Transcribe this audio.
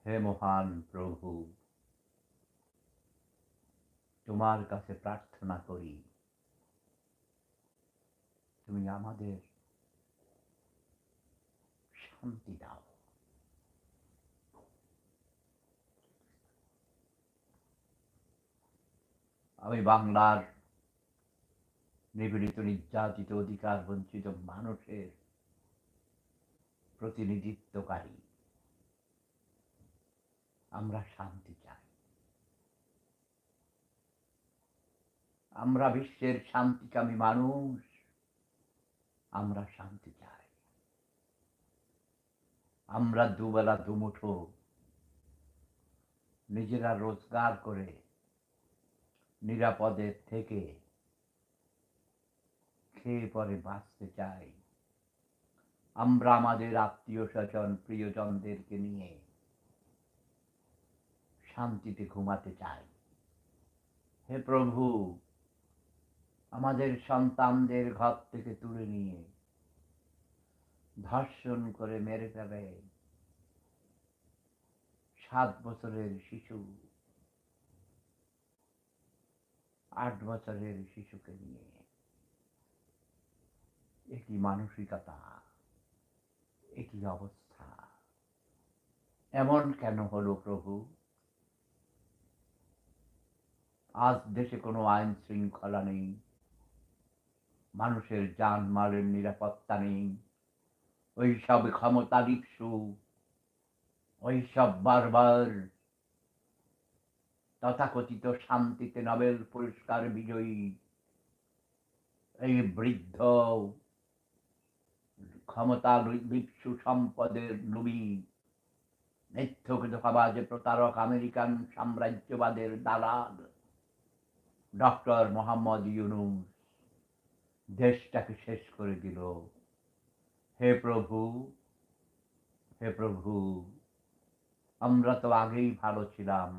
হে মহান প্রভু, তোমার কাছে প্রার্থনা করি, তুমি আমাদের শান্তি দাও। আমি বাংলার নিপীড়িত, নির্যাতিত, অধিকার বঞ্চিত মানুষের প্রতিনিধিত্বকারী। আমরা শান্তি চাই। আমরা বিশ্বের শান্তিকামী মানুষ। আমরা শান্তি চাই। আমরা দুবেলা দুমুঠো নিজেরা রোজগার করে নিরাপদে থেকে খেয়ে পরে বাঁচতে চাই। আমরা আমাদের আত্মীয় স্বজন প্রিয়জনদেরকে নিয়ে শান্তিতে ঘুমাতে চাই। হে প্রভু, আমাদের সন্তানদের ঘর থেকে তুলে নিয়ে ধর্ষণ করে মেরে ফেলে 7 বছরের শিশু, 8 বছরের শিশুকে নিয়ে। একই মানসিকতা, একই অবস্থা। এমন কেন হলো প্রভু? আজ দেশে কোনো আইন শৃঙ্খলা নেই, মানুষের জানমালের নিরাপত্তা নেই। ওইসব ক্ষমতালিপ্সু, ওইসব বারবার তথাকথিত শান্তিতে নোবেল পুরস্কার বিজয়ী এই বৃদ্ধ ক্ষমতা লিপ্সু সম্পদের লোভী মিথ্যুকভাবাজ প্রতারক আমেরিকান সাম্রাজ্যবাদের দালাল ডক্টর মোহাম্মদ ইউনূস দেশটাকে শেষ করে দিল। হে প্রভু, হে প্রভু, আমরা তো আগেই ভালো ছিলাম।